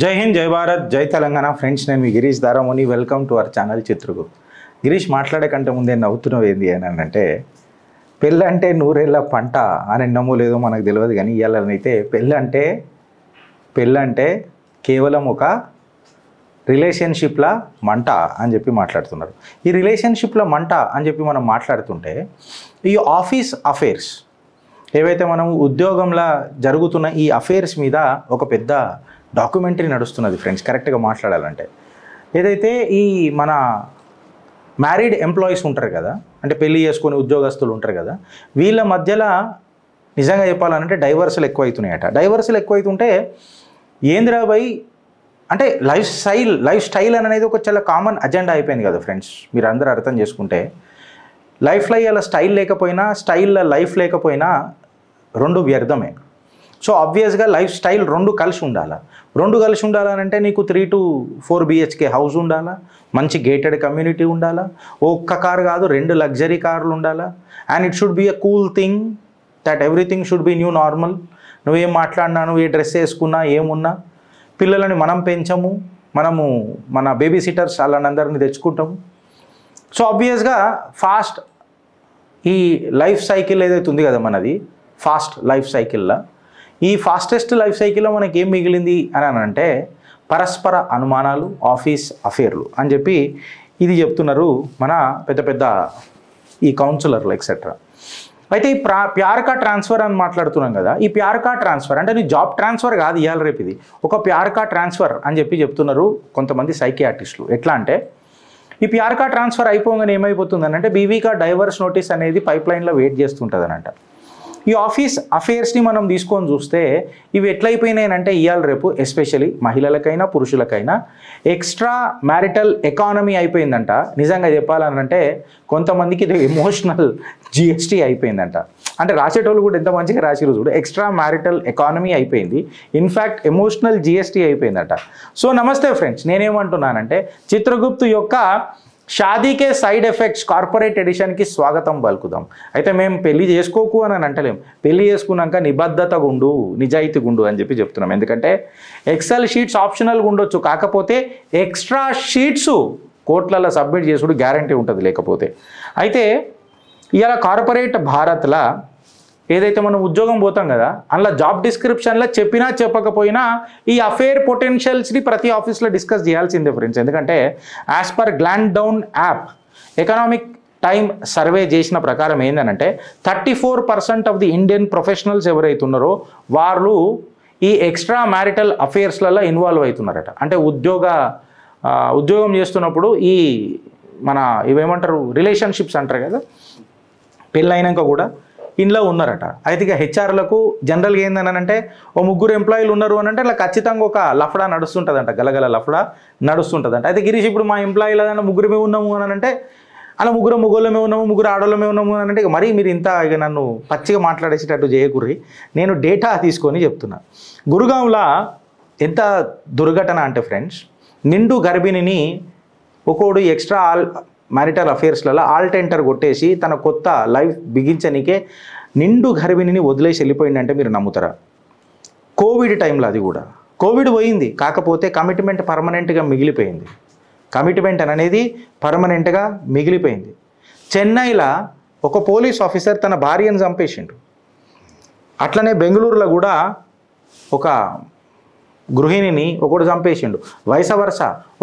జై హింద్, జై భారత్, జై తెలంగాణ. ఫ్రెండ్స్, నేను మీ Girish Daramoni. Welcome to our channel Chitragupt. Girish మాట్లాడే కంటే ముందే నవ్వుతున్నావు ఏంది అని అంటే, పెళ్ళంటే నూరేళ్ళ పంట అని నమ్మో లేదో మనకు తెలియదు, కానీ ఇవాళనైతే పెళ్ళంటే కేవలం ఒక రిలేషన్షిప్ల మంట అని చెప్పి మాట్లాడుతున్నారు. ఈ రిలేషన్షిప్ల మంట అని చెప్పి మనం మాట్లాడుతుంటే, ఈ ఆఫీస్ అఫైర్స్ ఏవైతే మనం ఉద్యోగంలో జరుగుతున్న ఈ అఫైర్స్ మీద ఒక పెద్ద డాక్యుమెంటరీ నడుస్తున్నది ఫ్రెండ్స్. కరెక్ట్గా మాట్లాడాలంటే, ఏదైతే ఈ మన మ్యారీడ్ ఎంప్లాయీస్ ఉంటారు కదా, అంటే పెళ్ళి చేసుకొని ఉద్యోగస్తులు ఉంటారు కదా, వీళ్ళ మధ్యలో నిజంగా చెప్పాలంటే డైవర్సులు ఎక్కువవుతున్నాయట. డైవర్సులు ఎక్కువైతుంటే ఏంద్రాబాయ్ అంటే లైఫ్ స్టైల్ అనేది ఒక చాలా కామన్ అజెండా అయిపోయింది కదా ఫ్రెండ్స్. మీరు అందరూ అర్థం చేసుకుంటే, లైఫ్లో ఇలా స్టైల్ లేకపోయినా, స్టైల్లో లైఫ్ లేకపోయినా రెండు వ్యర్థమే. సో ఆబ్వియస్గా లైఫ్ స్టైల్ రెండు కలిసి ఉండాలంటే నీకు 3 to 4 BHK హౌస్ ఉండాలా, మంచి గేటెడ్ కమ్యూనిటీ ఉండాలా, ఒక్క కారు కాదు 2 లగ్జరీ కార్లు ఉండాలా, and it should be a cool thing that everything should be new normal. నువ్వేం మాట్లాడినా, నువ్వు ఏ డ్రెస్ వేసుకున్నా, ఏమున్నా, పిల్లలని మనం పెంచము, మనము మన బేబీ సిటర్స్ వాళ్ళందరినీ తెచ్చుకుంటాము. సో ఆబ్వియస్గా ఫాస్ట్ ఈ లైఫ్ సైకిల్ ఏదైతే ఉంది కదా మనది, ఫాస్ట్ లైఫ్ సైకిల్లో, ఈ ఫాస్టెస్ట్ లైఫ్ సైకిల్లో మనకి ఏం మిగిలింది అని అంటే పరస్పర అనుమానాలు, ఆఫీస్ అఫేర్లు అని చెప్పి ఇది చెప్తున్నారు మన పెద్ద ఈ కౌన్సిలర్లు ఎక్సెట్రా. అయితే ఈ ప్యార్కా ట్రాన్స్ఫర్ అని మాట్లాడుతున్నాం కదా, ఈ ప్యార్కా ట్రాన్స్ఫర్ అంటే నీ జాబ్ ట్రాన్స్ఫర్ కాదు ఇవాళ రేపు, ఇది ఒక ప్యార్కా ట్రాన్స్ఫర్ అని చెప్పి చెప్తున్నారు కొంతమంది సైకియాట్రిస్టులు. ఎట్లా అంటే, ఈ ప్యార్కా ట్రాన్స్ఫర్ అయిపోగానే ఏమైపోతుందని అంటే బీవీకా డైవర్స్ నోటీస్ అనేది పైప్ లైన్లో వెయిట్ చేస్తుంటుంది అనంట. ఈ ఆఫీస్ అఫేర్స్ని మనం తీసుకొని చూస్తే ఇవి ఎట్లయిపోయినాయనంటే ఇవాళ రేపు ఎస్పెషలీ మహిళలకైనా పురుషులకైనా ఎక్స్ట్రా మ్యారిటల్ ఎకానమీ అయిపోయిందంట. నిజంగా చెప్పాలనంటే కొంతమందికి ఇది ఎమోషనల్ GST అయిపోయిందంట. అంటే రాసేటోళ్ళు కూడా ఎంత మంచిగా రాసిరు చూడు, ఎక్స్ట్రా మ్యారిటల్ ఎకానమీ అయిపోయింది, ఇన్ఫ్యాక్ట్ ఎమోషనల్ GST అయిపోయిందట. సో నమస్తే ఫ్రెండ్స్, నేనేమంటున్నానంటే చిత్రగుప్తు యొక్క షాదీకే సైడ్ ఎఫెక్ట్స్ కార్పొరేట్ ఎడిషన్కి స్వాగతం పలుకుదాం. అయితే మేము పెళ్లి చేసుకోకు అని అంటలేం, పెళ్లి చేసుకున్నాక నిబద్ధత గుండు, నిజాయితీ గుండు అని చెప్పి చెప్తున్నాం. ఎందుకంటే ఎక్సెల్ షీట్స్ ఆప్షనల్గా ఉండొచ్చు, కాకపోతే ఎక్స్ట్రా షీట్స్ కోర్టులలో సబ్మిట్ చేసుడు గ్యారంటీ ఉంటుంది లేకపోతే. అయితే ఇలా కార్పొరేట్ భారత్లో ఏదైతే మనం ఉద్యోగం పోతాం కదా, అందులో జాబ్ డిస్క్రిప్షన్లో చెప్పినా చెప్పకపోయినా ఈ అఫేర్ పొటెన్షియల్స్ని ప్రతి ఆఫీస్లో డిస్కస్ చేయాల్సిందే ఫ్రెండ్స్. ఎందుకంటే యాజ్ పర్ గ్లాన్డౌన్ యాప్ ఎకనామిక్ టైమ్ సర్వే చేసిన ప్రకారం ఏంటంటే 34% ఆఫ్ ది ఇండియన్ ప్రొఫెషనల్స్ ఎవరైతే ఉన్నారో వాళ్ళు ఈ ఎక్స్ట్రా మ్యారిటల్ అఫేర్స్లలో ఇన్వాల్వ్ అవుతున్నారట. అంటే ఉద్యోగం చేస్తున్నప్పుడు ఈ మన ఇవేమంటారు రిలేషన్షిప్స్ అంటారు కదా, పెళ్ళైనాక కూడా ఇంట్లో ఉన్నారట. అయితే ఇక హెచ్ఆర్లకు జనరల్గా ఏందనంటే ఓ 3 ఎంప్లాయీలు ఉన్నారు అని అంటే అలా ఖచ్చితంగా ఒక లఫడా నడుస్తుంటుందంట, గలగల లఫడా నడుస్తుంటుందంట. అయితే గిరీష్ ఇప్పుడు మా ఎంప్లాయీలదన్నా 3 ఉన్నాము అని అంటే అలా 3 మొగోళ్ళమే ఉన్నాము, 3 ఆడోళ్ళమే ఉన్నాము అని అంటే ఇక మరీ మీరు ఇంత ఇక నన్ను పచ్చిగా మాట్లాడేసేటట్టు చేయకుర్రి, నేను డేటా తీసుకొని చెప్తున్నా. గురుగాంలో ఎంత దుర్ఘటన అంటే ఫ్రెండ్స్, నిండు గర్భిణిని ఒకడు ఎక్స్ట్రా మ్యారిటల్ అఫేర్స్లలో ఆల్టెంటర్ కొట్టేసి తన కొత్త లైఫ్ బిగించనికే నిండు గర్భిణిని వదిలేసి వెళ్ళిపోయిందంటే మీరు నమ్ముతారా? కోవిడ్ టైంలో, అది కూడా కోవిడ్ పోయింది, కాకపోతే కమిట్మెంట్ పర్మనెంట్గా మిగిలిపోయింది. కమిట్మెంట్ అనేది పర్మనెంట్గా మిగిలిపోయింది. చెన్నైలో ఒక పోలీస్ ఆఫీసర్ తన భార్యను చంపేసిండు. అట్లనే బెంగళూరులో కూడా ఒక గృహిణిని ఒకడు చంపేసిండు. వయస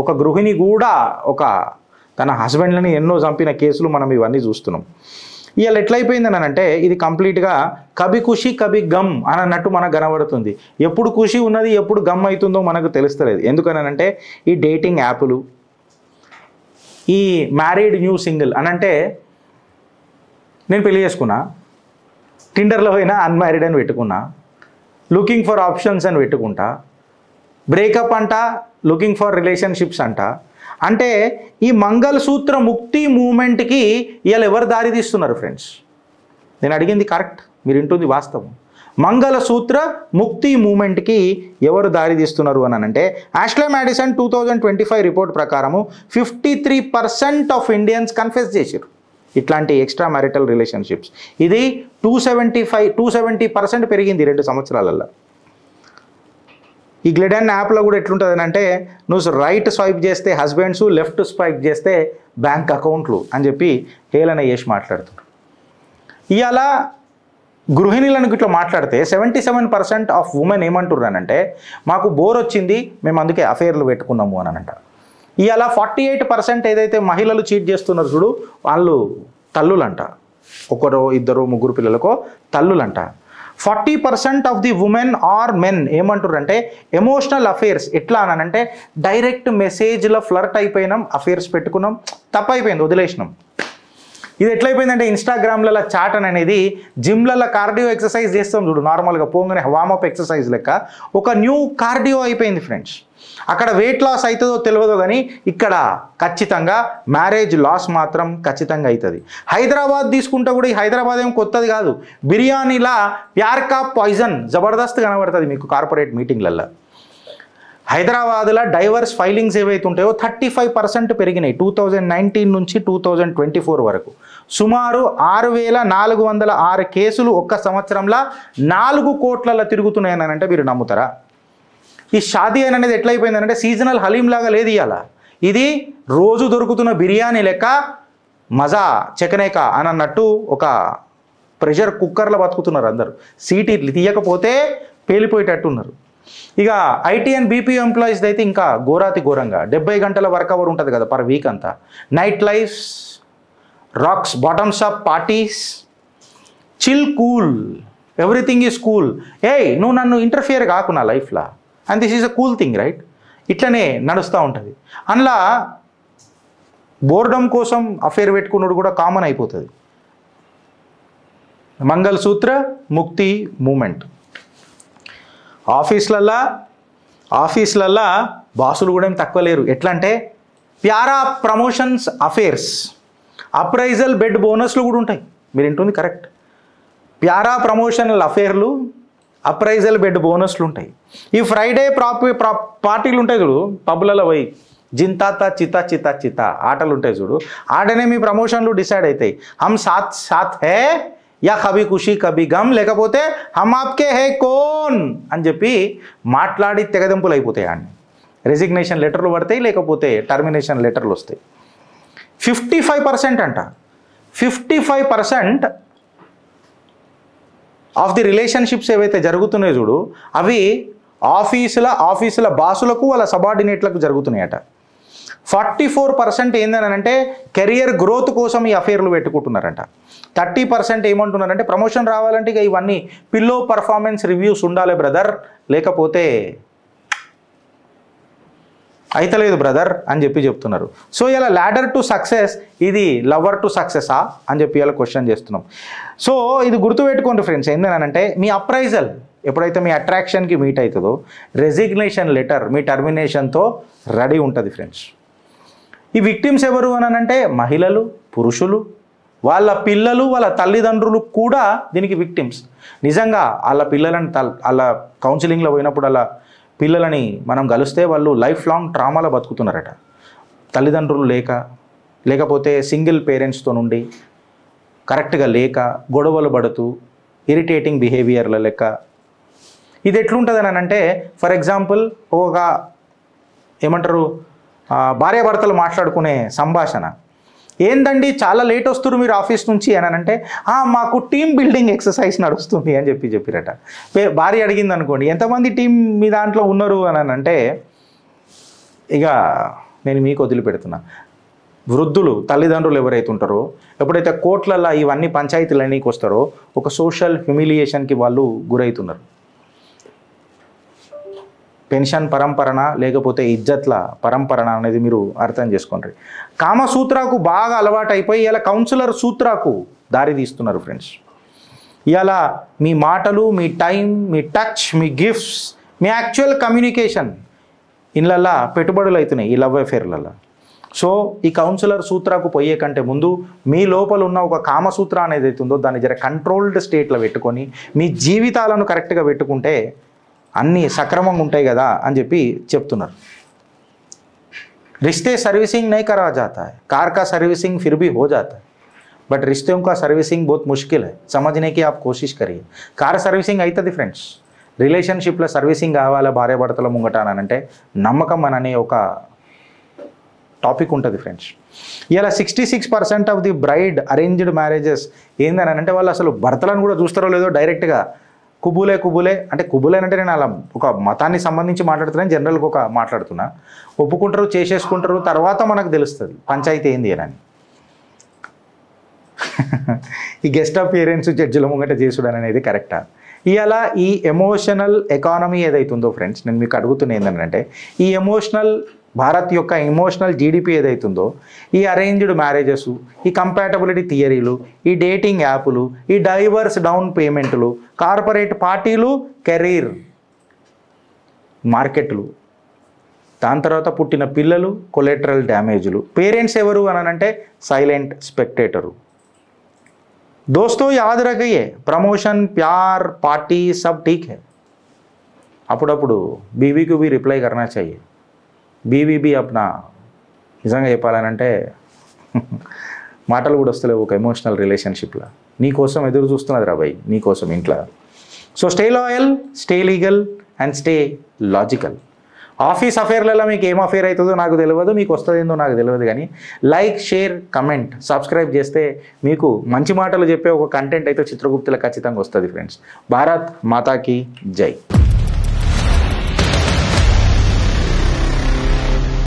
ఒక గృహిణి కూడా ఒక తన హస్బెండ్లని ఎన్నో చంపిన కేసులు మనం ఇవన్నీ చూస్తున్నాం. ఇవాళ ఎట్లయిపోయిందని అంటే ఇది కంప్లీట్గా కభీ ఖుషి కభీ గమ్ అని అన్నట్టు మనకు కనబడుతుంది. ఎప్పుడు ఖుషి ఉన్నది, ఎప్పుడు గమ్ అవుతుందో మనకు తెలుస్తలేదు. ఎందుకనంటే ఈ డేటింగ్ యాప్లు, ఈ మ్యారీడ్ న్యూ సింగిల్ అని అంటే నేను పెళ్లి చేసుకున్నా, టిండర్లో పోయినా అన్మ్యారీడ్ అని పెట్టుకున్నా, లుకింగ్ ఫర్ ఆప్షన్స్ అని పెట్టుకుంటా, బ్రేకప్ అంట, లుకింగ్ ఫర్ రిలేషన్షిప్స్ అంట. అంటే ఈ మంగళసూత్ర ముక్తి మూమెంట్కి ఇవాళ ఎవరు దారి తీస్తున్నారు ఫ్రెండ్స్? నేను అడిగింది కరెక్ట్, మీరు వింటుంది వాస్తవం. మంగళసూత్ర ముక్తి మూమెంట్కి ఎవరు దారి తీస్తున్నారు అని అంటే ఆష్లే మ్యాడిసన్ 2025 రిపోర్ట్ ప్రకారము 53% ఆఫ్ ఇండియన్స్ కన్ఫెస్ చేశారు ఇట్లాంటి ఎక్స్ట్రా మ్యారిటల్ రిలేషన్షిప్స్. ఇది 270% పెరిగింది 2 సంవత్సరాలలో. ఈ గ్లిడన్ యాప్లో కూడా ఎట్లుంటుంది అంటే నువ్వు రైట్ స్వైప్ చేస్తే హస్బెండ్స్, లెఫ్ట్ స్వైప్ చేస్తే బ్యాంక్ అకౌంట్లు అని చెప్పి హేళన చేసి మాట్లాడుతున్నారు. ఇవాళ గృహిణులను ఇట్లా మాట్లాడితే 77% ఆఫ్ ఉమెన్ ఏమంటున్నారంటే మాకు బోర్ వచ్చింది, మేము అందుకే అఫేర్లు పెట్టుకున్నాము అని అంటారు. ఇవాళ 48% ఏదైతే మహిళలు చీట్ చేస్తున్నారు చూడు, వాళ్ళు తల్లులంట. ఒకరో ఇద్దరు ముగ్గురు పిల్లలకో తల్లులంట. 40% of the women or men ఏమంటారంటే ఎమోషనల్ అఫేర్స్. ఎట్లా అనంటే డైరెక్ట్ మెసేజ్లో ఫ్లర్ట్ అయిపోయినాం, అఫేర్స్ పెట్టుకున్నాం, తప్పైపోయింది, వదిలేసినాం. ఇది ఎట్లయిపోయిందంటే ఇన్స్టాగ్రామ్లలో చాట్ అనేది జిమ్లలో కార్డియో ఎక్సర్సైజ్ చేస్తాం చూడు, నార్మల్గా పోగానే వామప్ ఎక్సర్సైజ్ లెక్క ఒక న్యూ కార్డియో అయిపోయింది ఫ్రెండ్స్. అక్కడ వెయిట్ లాస్ అవుతుందో తెలియదో కానీ ఇక్కడ ఖచ్చితంగా మ్యారేజ్ లాస్ మాత్రం ఖచ్చితంగా అవుతుంది. హైదరాబాద్ తీసుకుంటే కూడా ఈ హైదరాబాద్ ఏం కొత్తది కాదు. బిర్యానీలా ప్యార్ కా పాయిజన్ జబర్దస్త్ కనబడుతుంది మీకు కార్పొరేట్ మీటింగ్లలో. హైదరాబాద్లో డైవర్స్ ఫైలింగ్స్ ఏవైతే ఉంటాయో 35% పెరిగినాయి 2019 నుంచి 2024 వరకు. సుమారు 6,406 కేసులు ఒక్క సంవత్సరంలో 4 కోట్లలో తిరుగుతున్నాయని అంటే మీరు నమ్ముతారా? ఈ షాదీ అనేది ఎట్లయిపోయిందంటే సీజనల్ హలీం లాగా లేదు ఇవాళ. ఇది రోజు దొరుకుతున్న బిర్యానీ లెక్క మజా చెకనేక అని అన్నట్టు ఒక ప్రెషర్ కుక్కర్లో బతుకుతున్నారు అందరూ. సీటీ తీయకపోతే పేలిపోయేటట్టున్నారు. ఇక ఐటీ అండ్ బీపీఓ ఎంప్లాయీస్ది అయితే ఇంకా ఘోరాతి ఘోరంగా 70 గంటల వర్క్ అవర్ ఉంటుంది కదా పర్ వీక్ అంతా. Night lifes, rocks, bottoms up parties, chill cool, everything is cool. ఏయ్ నువ్వు నన్ను ఇంటర్ఫియర్ కాకు నా లైఫ్లో, and this is a cool thing right. ఇట్లనే నడుస్తూ ఉంటుంది. అందులో బోర్డమ్ కోసం అఫేర్ పెట్టుకున్నాడు కూడా కామన్ అయిపోతుంది. మంగళసూత్ర ముక్తి మూమెంట్. ఆఫీస్లల్లో బాసులు కూడా ఏం తక్కువ లేరు. ఎట్లా అంటే ప్యారా ప్రమోషన్స్ అఫేర్స్, అప్రైజల్ బెడ్ బోనస్లు కూడా ఉంటాయి. మీరు వింటుంది కరెక్ట్. ప్యారా ప్రమోషనల్ అఫేర్లు, అప్రైజల్ బెడ్ బోనస్లు ఉంటాయి. ఈ ఫ్రైడే పార్టీలు ఉంటాయి చూడు, పబ్లలో పోయి జింతాత చితా చితా చితా ఆటలు ఉంటాయి చూడు, ఆడనే మీ ప్రమోషన్లు డిసైడ్ అవుతాయి. హమ్ సాత్ సాత్ హే యా కభీ ఖుషీ కభీ గమ్, లేకపోతే హమ్ ఆప్కే హే కోన్ అని చెప్పి మాట్లాడి తెగదెంపులు అయిపోతాయి. అండి రెసిగ్నేషన్ లెటర్లు పడతాయి, లేకపోతే టర్మినేషన్ లెటర్లు వస్తాయి. 55% అంట, 55% ఆఫ్ ది రిలేషన్షిప్స్ ఏవైతే జరుగుతున్నాయో చూడు, అవి ఆఫీసుల బాసులకు వాళ్ళ సబార్డినేట్లకు జరుగుతున్నాయట. 44% ఏందని అంటే కెరియర్ గ్రోత్ కోసం ఈ అఫేర్లు పెట్టుకుంటున్నారంట. 30% ఏమంటున్నారంటే ప్రమోషన్ రావాలంటే ఇక ఇవన్నీ పిల్లో పర్ఫార్మెన్స్ రివ్యూస్ ఉండాలి బ్రదర్, లేకపోతే అయితలేదు బ్రదర్ అని చెప్పి చెప్తున్నారు. సో ఇలా ల్యాడర్ టు సక్సెస్, ఇది లవర్ టు సక్సెసా అని చెప్పి ఇలా క్వశ్చన్ చేస్తున్నాం. సో ఇది గుర్తుపెట్టుకోండి ఫ్రెండ్స్, ఏంటంటే మీ అప్రైజల్ ఎప్పుడైతే మీ అట్రాక్షన్కి మీట్ అవుతుందో రెసిగ్నేషన్ లెటర్ మీ టర్మినేషన్తో రెడీ ఉంటుంది ఫ్రెండ్స్. ఈ విక్టిమ్స్ ఎవరు అని అంటే మహిళలు, పురుషులు, వాళ్ళ పిల్లలు, వాళ్ళ తల్లిదండ్రులు కూడా దీనికి విక్టిమ్స్. నిజంగా వాళ్ళ పిల్లలని వాళ్ళ కౌన్సిలింగ్లో పోయినప్పుడు అలా పిల్లలని మనం కలిస్తే వాళ్ళు లైఫ్ లాంగ్ ట్రామాలో బతుకుతున్నారట. తల్లిదండ్రులు లేకపోతే సింగిల్ పేరెంట్స్తో నుండి కరెక్ట్గా లేక గొడవలు పడుతూ ఇరిటేటింగ్ బిహేవియర్ల లెక్క. ఇది ఎట్లుంటుంది అని అంటే ఫర్ ఎగ్జాంపుల్ ఒక ఏమంటారు భార్యాభర్తలు మాట్లాడుకునే సంభాషణ, ఏందండి చాలా లేట్ వస్తున్నారు మీరు ఆఫీస్ నుంచి అని అంటే మాకు టీమ్ బిల్డింగ్ ఎక్సర్సైజ్ నడుస్తుంది అని చెప్పిరట. భార్య అడిగింది అనుకోండి ఎంతమంది టీం మీ దాంట్లో ఉన్నారు అని అంటే ఇక నేను మీకు వదిలిపెడుతున్నా. వృద్ధులు తల్లిదండ్రులు ఎవరైతే ఉంటారో ఎప్పుడైతే కోర్టులలో ఇవన్నీ పంచాయతీలన్నీకి వస్తారో ఒక సోషల్ హ్యూమిలియేషన్కి వాళ్ళు గురవుతున్నారు. పెన్షన్ పరంపరణ లేకపోతే ఇజ్జత్ల పరంపరణ అనేది మీరు అర్థం చేసుకోండి. కామసూత్రకు బాగా అలవాటు అయిపోయి ఇలా కౌన్సిలర్ సూత్రకు దారి తీస్తున్నారు ఫ్రెండ్స్. ఇలా మీ మాటలు, మీ టైం, మీ టచ్, మీ గిఫ్ట్స్, మీ యాక్చువల్ కమ్యూనికేషన్ ఇళ్ళల్లో పెట్టుబడులు అవుతున్నాయి ఈ లవ్ అఫేర్లలో. సో ఈ కౌన్సిలర్ సూత్రకు పోయే కంటే ముందు మీ లోపల ఉన్న ఒక కామసూత్ర అనేది అవుతుందో దాన్ని జర కంట్రోల్డ్ స్టేట్లో పెట్టుకొని మీ జీవితాలను కరెక్ట్గా పెట్టుకుంటే అన్నీ సక్రమంగా ఉంటాయి కదా అని చెప్పి చెప్తున్నారు. रिश्ते सर्विसिंग नहीं करा जाता है, कार का सर्विसिंग फिर भी हो जाता है, बट रिश्तों का सर्विसिंग बहुत मुश्किल है. समझने की आप कोशिश करिए. कार सर्विसिंग అవుతుంది ఫ్రెండ్స్, రిలేషన్షిప్లో సర్వీసింగ్ కావాలా భార్యాభర్తల ముంగట అని అంటే నమ్మకం అననే ఒక టాపిక్ ఉంటుంది ఫ్రెండ్స్. ఇలా 66% of the bride arranged marriages ఏందని అంటే వాళ్ళు అసలు భర్తలను కూడా చూస్తారో లేదో డైరెక్ట్గా కుబులే అంటే కుబులే అంటే నేను అలా ఒక మతాన్ని సంబంధించి మాట్లాడుతున్నాను, జనరల్గా ఒక మాట్లాడుతున్నా. ఒప్పుకుంటారు, చేసేసుకుంటారు, తర్వాత మనకు తెలుస్తుంది పంచాయతీ ఏంది అని. ఈ గెస్ట్ అపియరెన్స్ జడ్జిల ముంగట చేసుడు అనేది కరెక్టా? ఇవాళ ఈ ఎమోషనల్ ఎకానమీ ఏదైతుందో ఫ్రెండ్స్, నేను మీకు అడుగుతున్నా ఏంటంటే ఈ ఎమోషనల్ భారత్ యొక్క ఎమోషనల్ జీడిపి ఏదైతుందో ఈ అరేంజ్డ్ మ్యారేజెస్, ఈ కంపాటబిలిటీ థియరీలు, ఈ డేటింగ్ యాప్లు, ఈ డైవర్స్ డౌన్ పేమెంట్లు, కార్పొరేట్ పార్టీలు, కెరీర్ మార్కెట్లు, దాని తర్వాత పుట్టిన పిల్లలు, కొలెటరల్ డ్యామేజ్లు. పేరెంట్స్ ఎవరు అని అంటే సైలెంట్ స్పెక్టేటరు. दोस्तों याद रखिए प्रमोशन प्यार पार्टी सब ठीक है, అప్పుడప్పుడు बीवी को भी रिप्लाई करना चाहिए. बीवी भी अपना నిజంగా చెప్పాలనంటే మాటలు కూడా వస్తలేవు ఒక ఎమోషనల్ రిలేషన్షిప్లో. నీకోసం ఎదురు చూస్తున్నది రా భయ్, నీకోసం ఇంట్లో. So stay loyal, stay legal and stay logical. Office అఫేర్లలో మీకు ఏం అఫేర్ అవుతుందో నాకు తెలియదు, మీకు వస్తుందేందో నాకు తెలియదు, కానీ లైక్, షేర్, కమెంట్, సబ్స్క్రైబ్ చేస్తే మీకు మంచి మాటలు చెప్పే ఒక కంటెంట్ అయితే చిత్రగుప్తులకు ఖచ్చితంగా వస్తుంది ఫ్రెండ్స్. భారత్ మాతాకి జై.